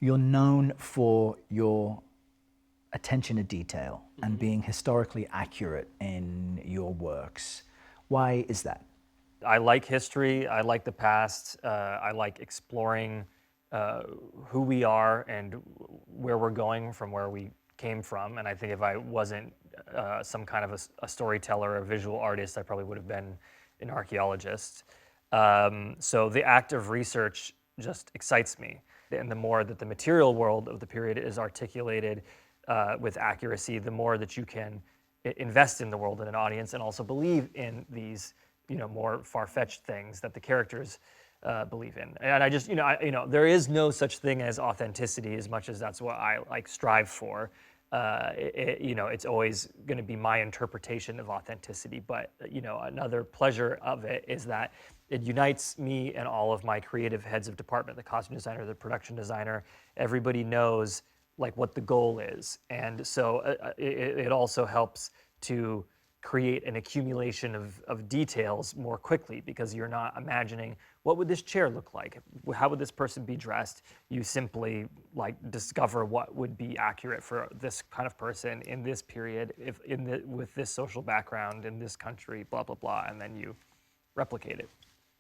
You're known for your attention to detail and being historically accurate in your works. Why is that? I like history, I like the past, I like exploring who we are and where we're going from where we came from. And I think if I wasn't some kind of a storyteller or a visual artist, I probably would have been an archaeologist. So the act of research just excites me. And the more that the material world of the period is articulated with accuracy, the more that you can invest in the world and an audience, and also believe in these, more far-fetched things that the characters believe in. And I just, there is no such thing as authenticity, as much as that's what I strive for. It's always going to be my interpretation of authenticity. But another pleasure of it is that it unites me and all of my creative heads of department, the costume designer, the production designer. Everybody knows what the goal is, and so it also helps to create an accumulation of details more quickly, because you're not imagining what would this chair look like, how would this person be dressed. You simply discover what would be accurate for this kind of person in this period, with this social background in this country, blah blah blah, and then you replicate it.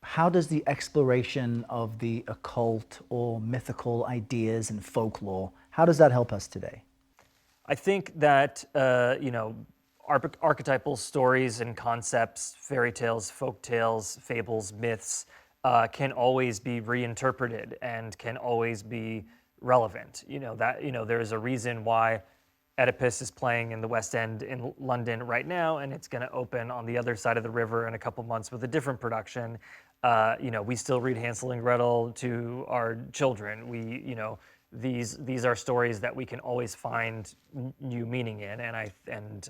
How does the exploration of the occult or mythical ideas and folklore, how does that help us today? I think that archetypal stories and concepts, fairy tales, folk tales, fables, myths, can always be reinterpreted and can always be relevant. There's a reason why Oedipus is playing in the West End in London right now, and it's going to open on the other side of the river in a couple months with a different production. We still read Hansel and Gretel to our children. These are stories that we can always find new meaning in, and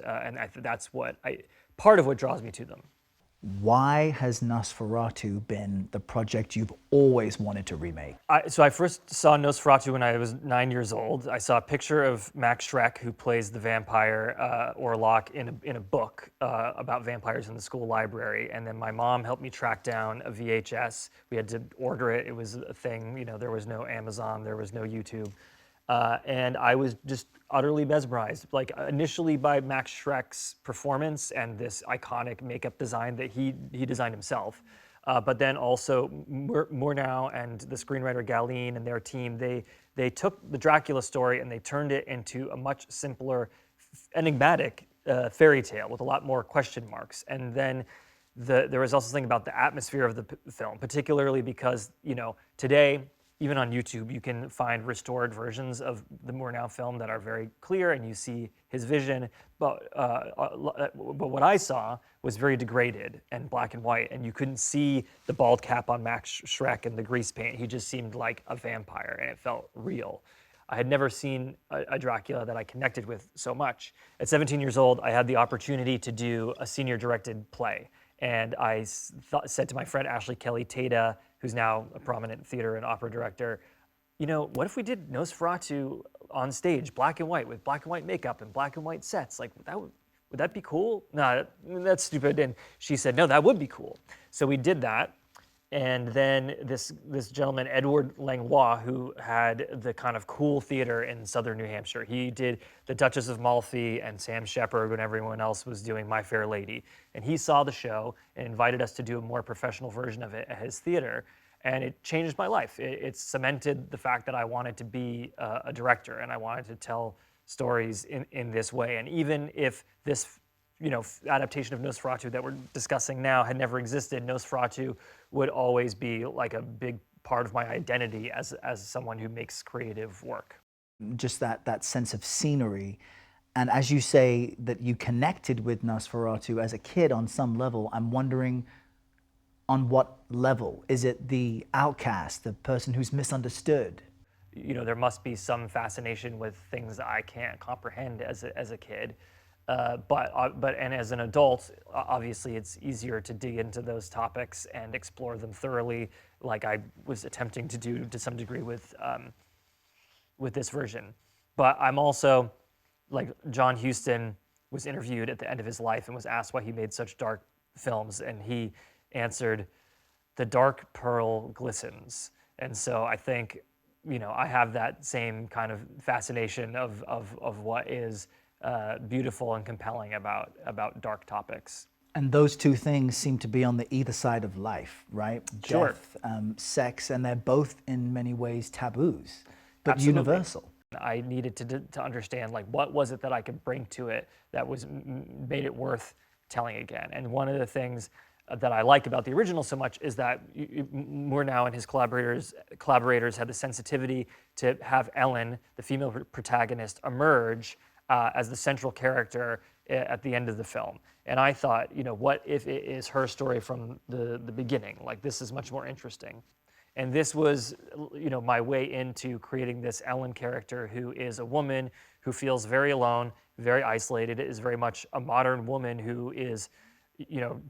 that's part of what draws me to them. Why has Nosferatu been the project you've always wanted to remake? So I first saw Nosferatu when I was 9 years old. I saw a picture of Max Schreck, who plays the vampire Orlok, in a book about vampires in the school library. And then my mom helped me track down a VHS. We had to order it. It was a thing. There was no Amazon. There was no YouTube. And I was just utterly mesmerized, initially by Max Schreck's performance and this iconic makeup design that he designed himself. But then also Murnau and the screenwriter Galeen and their team, they took the Dracula story and they turned it into a much simpler, enigmatic fairy tale with a lot more question marks. And then there was also something about the atmosphere of the film, particularly because, today, even on YouTube, you can find restored versions of the Murnau film that are very clear, and you see his vision. But what I saw was very degraded and black and white, and you couldn't see the bald cap on Max Schreck and the grease paint. He just seemed like a vampire, and it felt real. I had never seen a Dracula that I connected with so much. At 17 years old, I had the opportunity to do a senior-directed play. And I said to my friend Ashley Kelly Tata, who's now a prominent theater and opera director, what if we did Nosferatu on stage, black and white, with black and white makeup and black and white sets? Would that be cool? No, that's stupid. And she said, no, that would be cool. So we did that. And then this gentleman, Edward Langlois, who had the kind of cool theater in southern New Hampshire, he did The Duchess of Malfi and Sam Shepard when everyone else was doing My Fair Lady. And he saw the show and invited us to do a more professional version of it at his theater. And it changed my life. It cemented the fact that I wanted to be a director and I wanted to tell stories in this way. And even if this adaptation of Nosferatu that we're discussing now had never existed, Nosferatu would always be a big part of my identity as someone who makes creative work. Just that sense of scenery. And as you say that you connected with Nosferatu as a kid on some level, I'm wondering on what level? Is it the outcast, the person who's misunderstood? There must be some fascination with things that I can't comprehend as a kid. But as an adult, obviously it's easier to dig into those topics and explore them thoroughly, like I was attempting to do to some degree with this version. But I'm also, John Huston was interviewed at the end of his life and was asked why he made such dark films, and he answered, "The dark pearl glistens." And so I think I have that same kind of fascination of what is beautiful and compelling about dark topics. And those two things seem to be on the either side of life, right? Sure. Death, sex, and they're both in many ways taboos, but Absolutely. universal. I needed to understand, like, what was it that I could bring to it that was made it worth telling again. And one of the things that I like about the original so much is that Murnau and his collaborators had the sensitivity to have Ellen, the female protagonist, emerge as the central character at the end of the film. And I thought, what if it is her story from the beginning? Like, this is much more interesting. And this was, my way into creating this Ellen character who is a woman who feels very alone, very isolated, is very much a modern woman who is,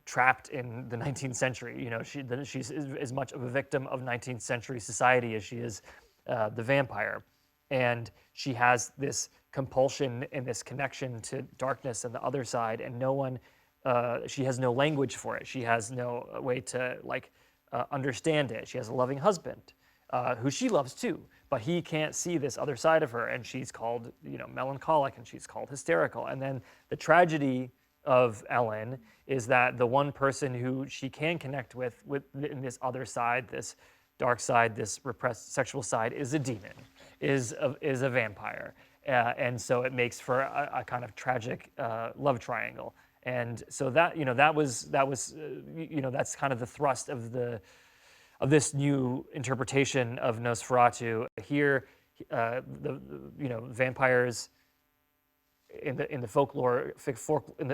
trapped in the 19th century. She's as much of a victim of 19th century society as she is the vampire. And she has this compulsion and this connection to darkness and the other side, and she has no language for it. She has no way to understand it. She has a loving husband who she loves too, but he can't see this other side of her, and she's called melancholic, and she's called hysterical. And then the tragedy of Ellen is that the one person who she can connect with in this other side, this dark side, this repressed sexual side, is a demon, is a vampire, and so it makes for a kind of tragic love triangle. And so that that's kind of the thrust of this new interpretation of Nosferatu. Here, the vampires in the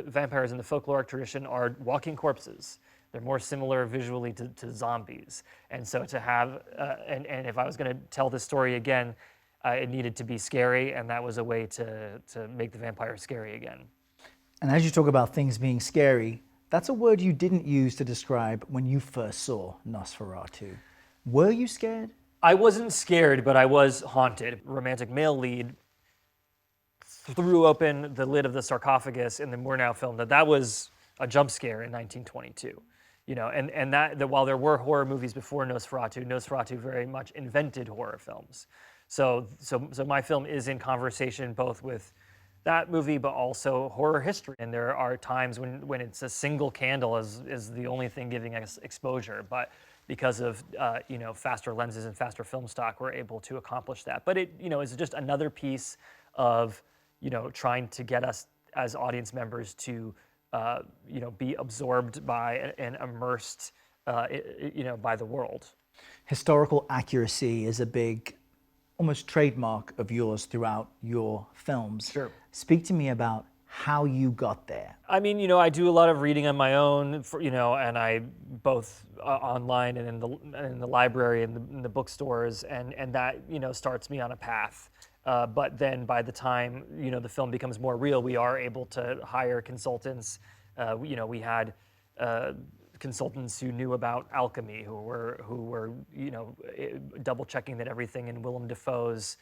vampires in the folkloric tradition are walking corpses. They're more similar visually to zombies. And so to have and if I was going to tell this story again, it needed to be scary, and that was a way to make the vampire scary again. And as you talk about things being scary, that's a word you didn't use to describe when you first saw Nosferatu. Were you scared? I wasn't scared, but I was haunted. Romantic male lead threw open the lid of the sarcophagus in the Murnau film. That was a jump scare in 1922. And that while there were horror movies before Nosferatu very much invented horror films. So my film is in conversation both with that movie, but also horror history. And there are times when it's a single candle is the only thing giving us exposure. But because of faster lenses and faster film stock, we're able to accomplish that. But it is just another piece of trying to get us as audience members to be absorbed by and immersed by the world. Historical accuracy is a big, almost trademark of yours throughout your films. Sure. Speak to me about how you got there. I mean, I do a lot of reading on my own, and I both online and in the library and in the bookstores, and that starts me on a path. But then by the time the film becomes more real, we are able to hire consultants. We had consultants who knew about alchemy, who were double checking that everything in Willem Dafoe's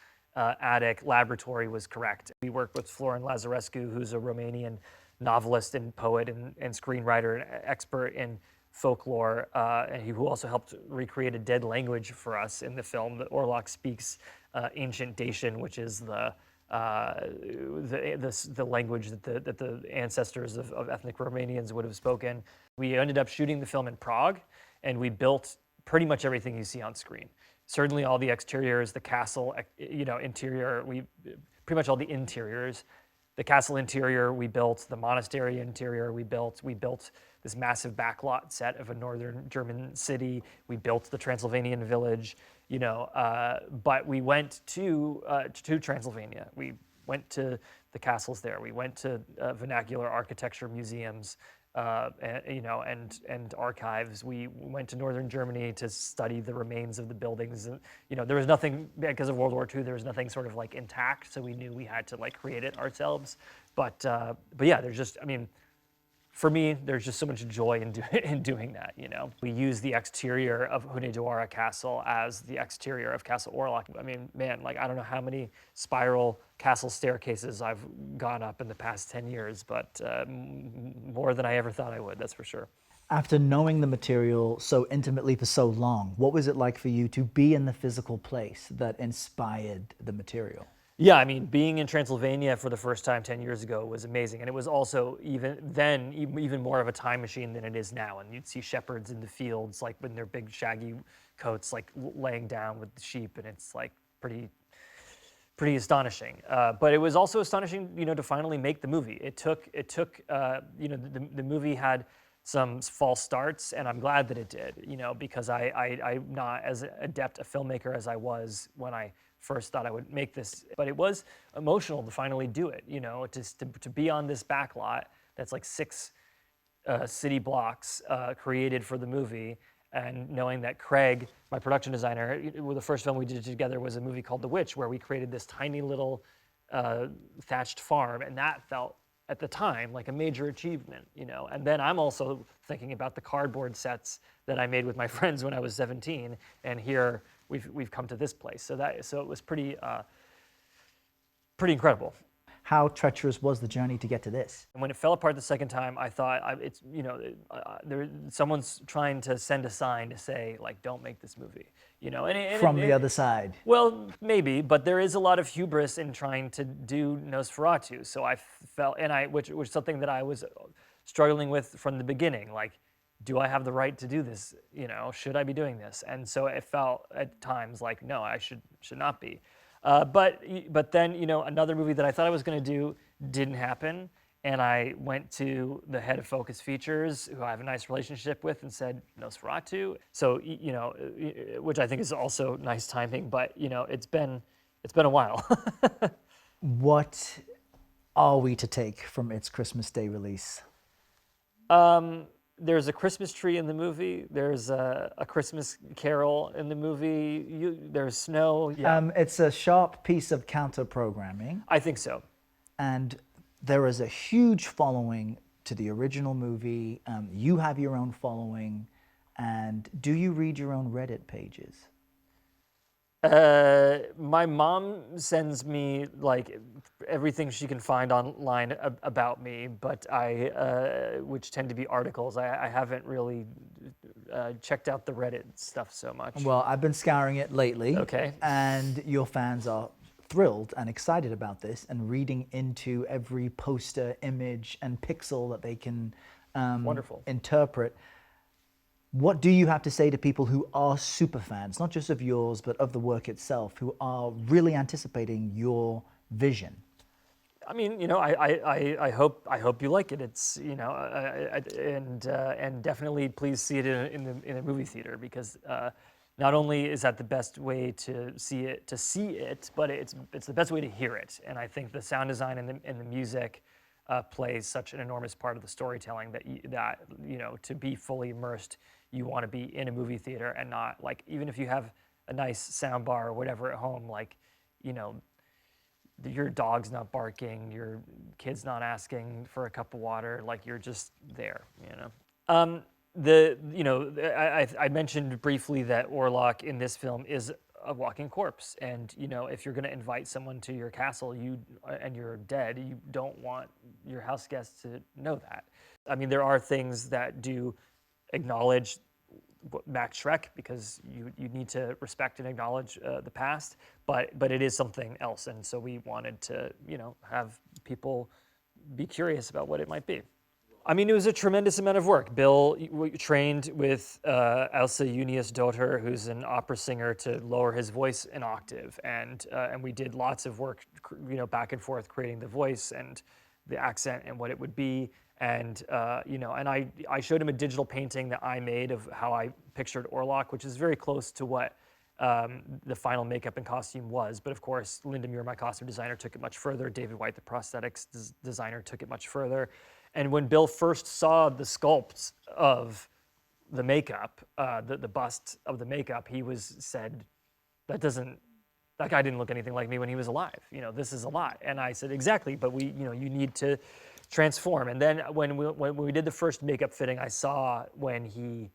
attic laboratory was correct. We worked with Florin Lazarescu, who's a Romanian novelist and poet and screenwriter and expert in folklore, and who also helped recreate a dead language for us in the film. That Orlok speaks ancient Dacian, which is the language that the ancestors of ethnic Romanians would have spoken. We ended up shooting the film in Prague, and we built pretty much everything you see on screen. Certainly all the exteriors, the castle, interior, pretty much all the interiors. The castle interior we built, the monastery interior we built this massive backlot set of a northern German city. We built the Transylvanian village, but we went to Transylvania. We went to the castles there. We went to vernacular architecture museums, and archives. We went to northern Germany to study the remains of the buildings. And, there was nothing, because of World War II, there was nothing sort of intact, so we knew we had to create it ourselves. But yeah, there's just, for me, there's just so much joy in doing that, We use the exterior of Hunedoara Castle as the exterior of Castle Orlok. I don't know how many spiral castle staircases I've gone up in the past 10 years, but more than I ever thought I would, that's for sure. After knowing the material so intimately for so long, what was it like for you to be in the physical place that inspired the material? Yeah, I mean, being in Transylvania for the first time 10 years ago was amazing. And it was also even then, even more of a time machine than it is now. And you'd see shepherds in the fields, like in their big shaggy coats, like laying down with the sheep. And it's like pretty astonishing. But it was also astonishing, to finally make the movie. It took, the movie had some false starts, and I'm glad that it did, because I'm not as adept a filmmaker as I was when I first thought I would make this. But it was emotional to finally do it, to be on this back lot that's like 6 city blocks created for the movie, and knowing that Craig, my production designer, the first film we did together was a movie called The Witch, where we created this tiny little thatched farm, and that felt at the time like a major achievement, And then I'm also thinking about the cardboard sets that I made with my friends when I was 17, and here we've come to this place. So it was pretty incredible. How treacherous was the journey to get to this? And when it fell apart the second time, I thought someone's trying to send a sign to say, like, don't make this movie, From the other side. Well, maybe, but there is a lot of hubris in trying to do Nosferatu. So I felt, which was something that I was struggling with from the beginning. Like, do I have the right to do this? Should I be doing this? And so it felt at times like, no, I should not be. But then, another movie that I thought I was going to do didn't happen. And I went to the head of Focus Features, who I have a nice relationship with, and said, Nosferatu. So, which I think is also nice timing, but, it's been a while. What are we to take from its Christmas Day release? There's a Christmas tree in the movie. There's a Christmas carol in the movie. There's snow. Yeah. It's a sharp piece of counter-programming, I think so. and there is a huge following to the original movie. You have your own following, and do you read your own Reddit pages? My mom sends me like everything she can find online about me, but which tend to be articles. I haven't really checked out the Reddit stuff so much. Well, I've been scouring it lately. Okay. And your fans are thrilled and excited about this and reading into every poster, image, and pixel that they can Wonderful. interpret. What do you have to say to people who are super fans, not just of yours, but of the work itself, who are really anticipating your vision? I mean, I hope you like it. It's and definitely please see it in the movie theater, because not only is that the best way to see it, but it's the best way to hear it. And I think the sound design and the music plays such an enormous part of the storytelling that to be fully immersed, you want to be in a movie theater and not, like, even if you have a nice sound bar or whatever at home, like, your dog's not barking, your kid's not asking for a cup of water, like, you're just there, I mentioned briefly that Orlok in this film is a walking corpse, and if you're going to invite someone to your castle and you're dead, you don't want your house guests to know that. I mean, there are things that do acknowledge Max Schreck, because you need to respect and acknowledge the past, but it is something else, and so we wanted to have people be curious about what it might be. I mean, it was a tremendous amount of work. Bill trained with Elsa Junius Dotter, who's an opera singer, to lower his voice an octave, and we did lots of work, back and forth, creating the voice and the accent and what it would be. And and I showed him a digital painting that I made of how I pictured Orlok, which is very close to what the final makeup and costume was. But of course, Linda Muir, my costume designer, took it much further. David White, the prosthetics designer, took it much further. And when Bill first saw the sculpts of the makeup, the bust of the makeup, he said, that guy didn't look anything like me when he was alive. This is a lot. And I said, exactly, but you need to transform. And then when we did the first makeup fitting, I saw when he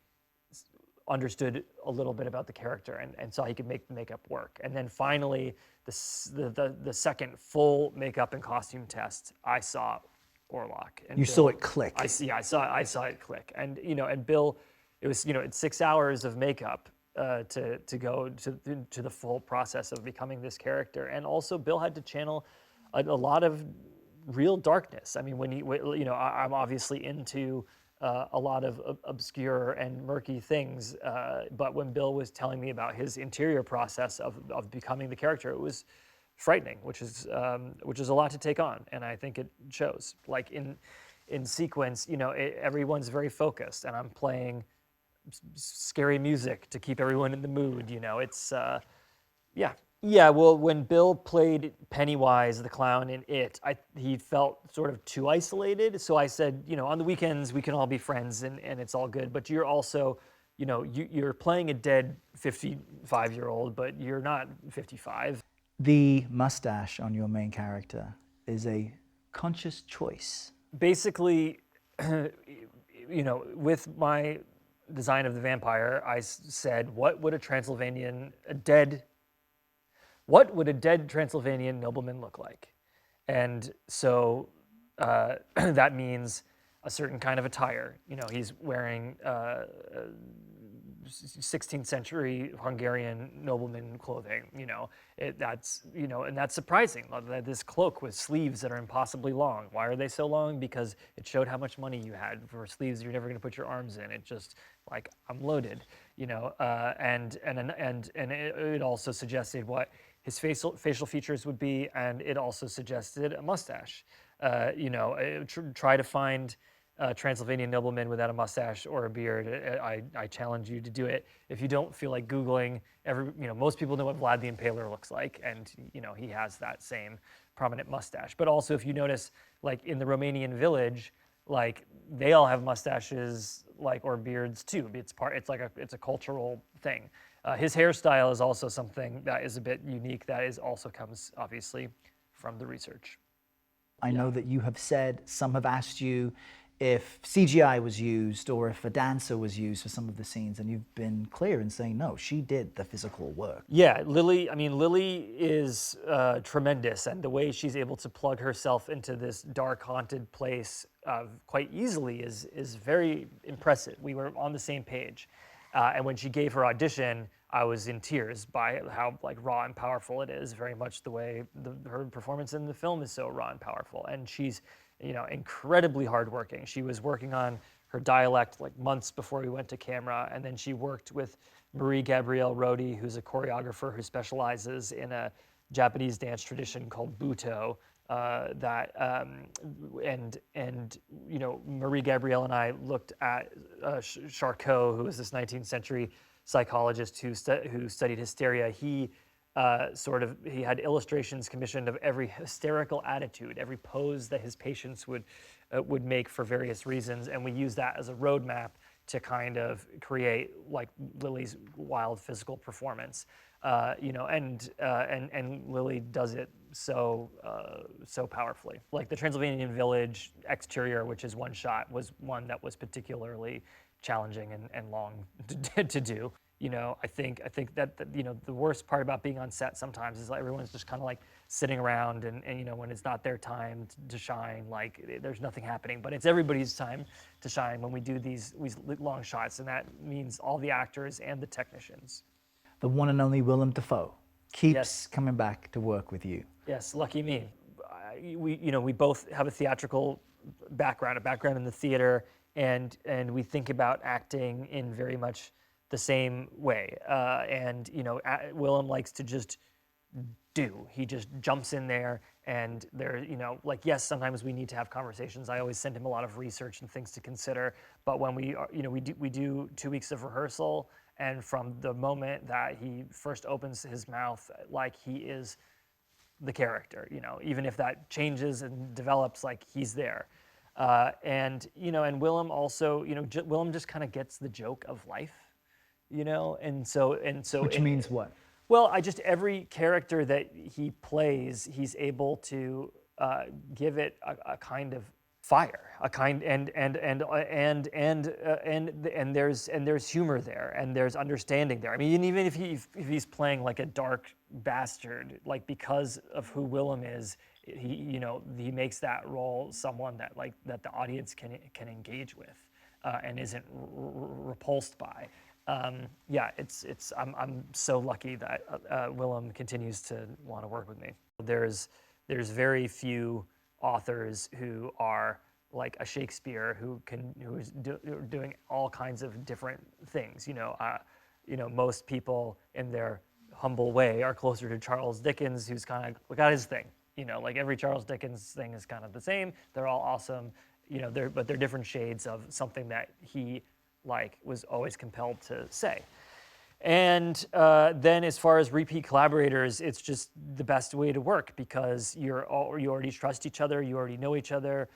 understood a little bit about the character and saw he could make the makeup work. And then finally, the second full makeup and costume test, I saw, Orlok. And You saw it click. I saw it click. And and Bill, it was it's 6 hours of makeup to go to the full process of becoming this character. And also Bill had to channel a lot of real darkness. I mean, I'm obviously into a lot of obscure and murky things, but when Bill was telling me about his interior process of becoming the character, it was frightening, which is a lot to take on, and I think it shows. Like in sequence, everyone's very focused, and I'm playing scary music to keep everyone in the mood. It's yeah. Yeah, well, when Bill played Pennywise the clown in It, he felt sort of too isolated. So I said, on the weekends we can all be friends and it's all good. But you're also, you're playing a dead 55-year-old, but you're not 55. The mustache on your main character is a conscious choice. Basically, with my design of the vampire, I said, what would a dead Transylvanian nobleman look like? And so that means a certain kind of attire. He's wearing 16th century Hungarian nobleman clothing. And that's surprising. This cloak with sleeves that are impossibly long. Why are they so long? Because it showed how much money you had. For sleeves you're never going to put your arms in. It just like, I'm loaded. And it also suggested what his facial features would be, and it also suggested a mustache. Try to find a Transylvanian nobleman without a mustache or a beard. I challenge you to do it. If you don't feel like Googling, most people know what Vlad the Impaler looks like, and he has that same prominent mustache. But also, if you notice, like in the Romanian village, like they all have mustaches, or beards too. It's a cultural thing. His hairstyle is also something that is a bit unique. That also comes obviously from the research. I know that you have said, some have asked you if CGI was used or if a dancer was used for some of the scenes, and you've been clear in saying no, she did the physical work. Yeah, Lily is tremendous, and the way she's able to plug herself into this dark, haunted place quite easily is very impressive. We were on the same page. And when she gave her audition, I was in tears by how raw and powerful it is, very much the way her performance in the film is so raw and powerful. And she's, incredibly hardworking. She was working on her dialect months before we went to camera, and then she worked with Marie Gabrielle Rodi, who's a choreographer who specializes in a Japanese dance tradition called Buto. Marie Gabrielle and I looked at Charcot, who was this 19th century psychologist who studied hysteria. He had illustrations commissioned of every hysterical attitude, every pose that his patients would make for various reasons, and we used that as a roadmap to kind of create Lily's wild physical performance. And Lily does it so powerfully. Like the Transylvanian village exterior, which is one shot, was one that was particularly challenging and long to do. I think that the worst part about being on set sometimes is everyone's just kind of sitting around and when it's not their time to shine, there's nothing happening. But it's everybody's time to shine when we do these long shots, and that means all the actors and the technicians. The one and only Willem Dafoe keeps coming back to work with you. Yes, lucky me. We both have a theatrical background, in the theater, and we think about acting in very much the same way. Willem likes to just do. He just jumps in there, and yes, sometimes we need to have conversations. I always send him a lot of research and things to consider. But when we do 2 weeks of rehearsal, and from the moment that he first opens his mouth, he is the character, even if that changes and develops, he's there. And Willem also, Willem just kind of gets the joke of life, Which means what? Well, every character that he plays, he's able to give it a kind of fire, a kind and there's humor there, and there's understanding there. I mean, even if he's playing like a dark bastard, like because of who Willem is, he makes that role someone that the audience can engage with, and isn't repulsed by. Yeah, I'm so lucky that Willem continues to want to work with me. There's very few authors who are like a Shakespeare who is doing all kinds of different things. Most people in their humble way are closer to Charles Dickens, who's kind of got his thing. Like every Charles Dickens thing is kind of the same. They're all awesome. But they're different shades of something that he was always compelled to say. And then as far as repeat collaborators, it's just the best way to work because you already trust each other, you already know each other.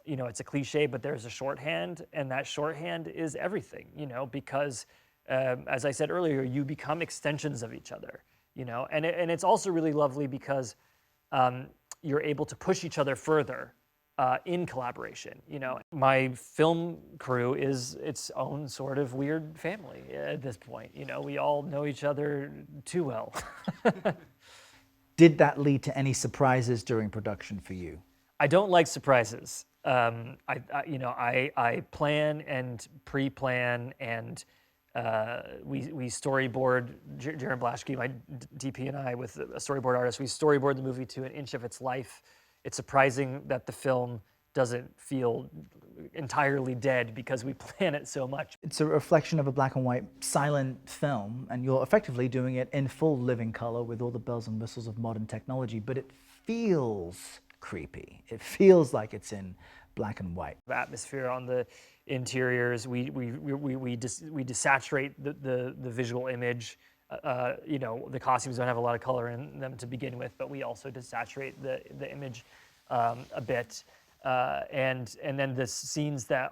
It's a cliche, but there's a shorthand, and that shorthand is everything, because as I said earlier, you become extensions of each other, and it's also really lovely because you're able to push each other further in collaboration. My film crew is its own sort of weird family at this point. We all know each other too well. Did that lead to any surprises during production for you? I don't like surprises. I plan and pre-plan, and we storyboard. Jaron Blaschke, my DP, and I, with a storyboard artist, we storyboard the movie to an inch of its life. It's surprising that the film doesn't feel entirely dead because we plan it so much. It's a reflection of a black and white silent film, and you're effectively doing it in full living color with all the bells and whistles of modern technology, but it feels creepy. It feels like it's in black and white. Atmosphere on the interiors, we desaturate the visual image. The costumes don't have a lot of color in them to begin with, but we also desaturate the image a bit. And then the scenes that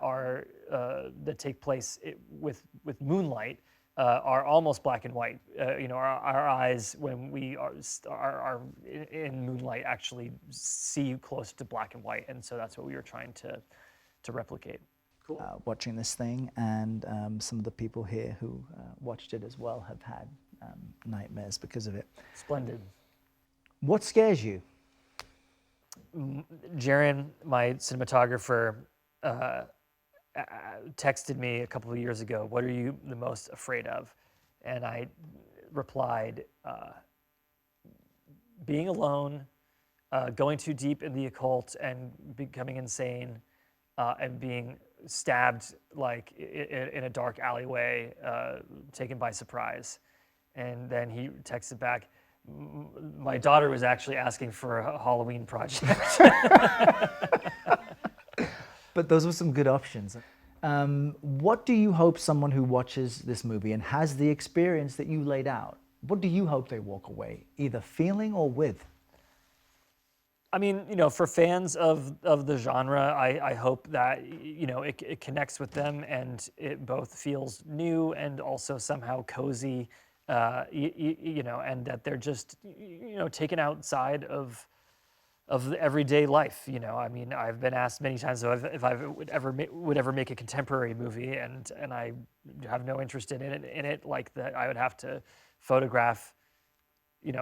take place with moonlight are almost black and white. Our eyes, when we are in moonlight, actually see close to black and white, and so that's what we were trying to replicate. Cool. Watching this thing, and some of the people here who watched it as well have had nightmares because of it. Splendid. What scares you? Jaron, my cinematographer, texted me a couple of years ago, "What are you the most afraid of?" And I replied, being alone, going too deep in the occult and becoming insane, and being stabbed in a dark alleyway, taken by surprise. And then he texted back, "My daughter was actually asking for a Halloween project." But those were some good options. What do you hope someone who watches this movie and has the experience that you laid out, what do you hope they walk away either feeling or with? I mean, for fans of the genre, I hope that, it connects with them and it both feels new and also somehow cozy, and that they're just, taken outside of the everyday life. I mean, I've been asked many times if I would ever make a contemporary movie, and I have no interest in it, like that I would have to photograph.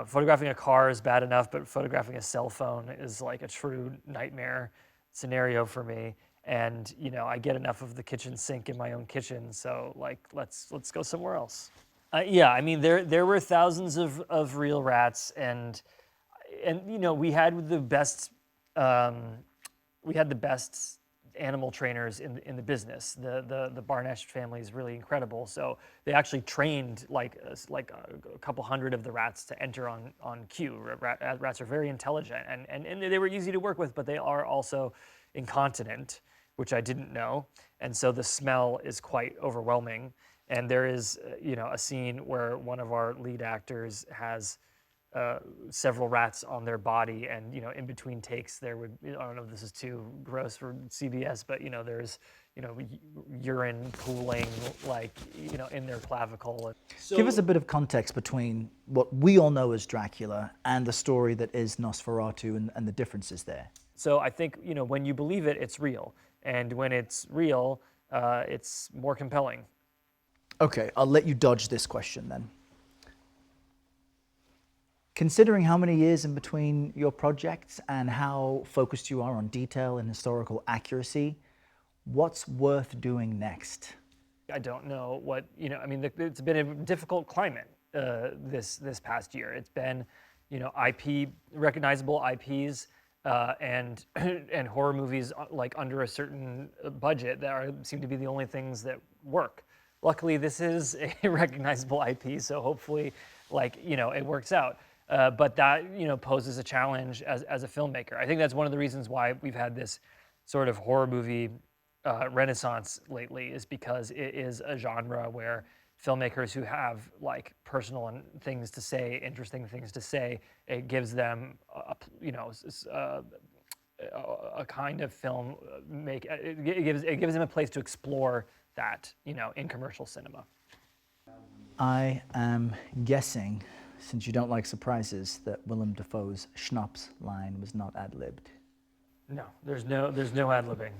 Photographing a car is bad enough, but photographing a cell phone is like a true nightmare scenario for me. And I get enough of the kitchen sink in my own kitchen, so let's go somewhere else. Yeah, I mean there were thousands of real rats, and we had the best animal trainers in the business. The Barnesh family is really incredible. So they actually trained like a couple hundred of the rats to enter on cue. Rats are very intelligent, and they were easy to work with, but they are also incontinent, which I didn't know. And so the smell is quite overwhelming. And there is a scene where one of our lead actors has several rats on their body, and in between takes there would, I don't know if this is too gross for CBS, but there's urine pooling in their clavicle. So, give us a bit of context between what we all know as Dracula and the story that is Nosferatu, and the differences there. So I think, when you believe it, it's real. And when it's real, it's more compelling. Okay, I'll let you dodge this question then. Considering how many years in between your projects and how focused you are on detail and historical accuracy, what's worth doing next? I don't know what, it's been a difficult climate this past year. It's been, IP, recognizable IPs, and and horror movies like under a certain budget that seem to be the only things that work. Luckily, this is a recognizable IP, so hopefully, it works out. But that, poses a challenge as a filmmaker. I think that's one of the reasons why we've had this sort of horror movie renaissance lately, is because it is a genre where filmmakers who have personal things to say, interesting things to say, it gives them a kind of film it gives them a place to explore that in commercial cinema. I am guessing, since you don't like surprises, that Willem Dafoe's schnapps line was not ad-libbed. No, there's no ad-libbing.